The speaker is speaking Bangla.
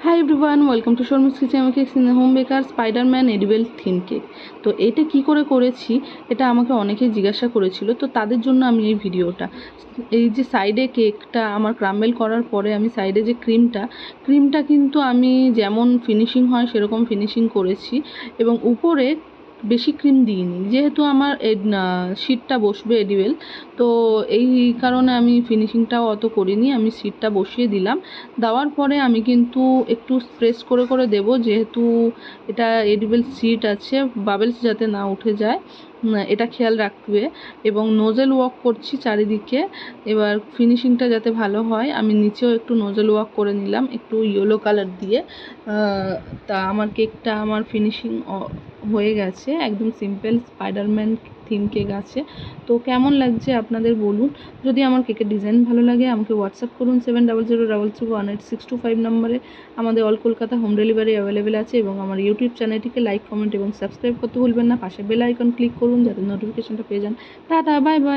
Hi everyone, welcome to Sharmi's kitchen cakes in the home বেকার স্পাইডারম্যান এডিবল থিন কেক। তো এটা কি করে করেছি, এটা আমাকে অনেকেই জিজ্ঞাসা করেছিল, তো তাদের জন্য আমি এই ভিডিওটা। এই যে সাইডে কেকটা আমার ক্রাম্বেল করার পরে আমি সাইডে যে ক্রিমটা কিন্তু আমি যেমন ফিনিশিং হয় সেরকম ফিনিশিং করেছি, এবং উপরে বেশি ক্রিম দিইনি, যেহেতু আমার শিটটা বসবে এডিবেল, তো এই কারণে আমি ফিনিশিংটাও অত করিনি। আমি শিটটা বসিয়ে দিলাম, দেওয়ার পরে আমি কিন্তু একটু প্রেস করে করে দেব, যেহেতু এটা এডিবল শিট আছে, বাবেলস যাতে না উঠে যায় এটা খেয়াল রাখবে। এবং নোজেল ওয়ার্ক করছি চারিদিকে, এবার ফিনিশিংটা যাতে ভালো হয় আমি নিচেও একটু নোজেল ওয়ার্ক করে নিলাম একটু ইয়েলো কালার দিয়ে। তা আমার কেকটা আমার ফিনিশিং হয়ে গেছে, একদম সিম্পল স্পাইডারম্যান থিম কেক আছে। তো কেমন লাগছে আপনাদের বলুন। যদি আমার কেকের ডিজাইন ভালো লাগে আমাকে হোয়াটসঅ্যাপ করুন 7002318625 নম্বরে। আমাদের all Kolkata home delivery available আছে, এবং আমার ইউটিউব চ্যানেলটিকে লাইক, কমেন্ট এবং সাবস্ক্রাইব করতে ভুলবেন না। পাশে বেল আইকন ক্লিক করুন যাতে নোটিফিকেশনটা পেয়ে যান। Tata, bye bye.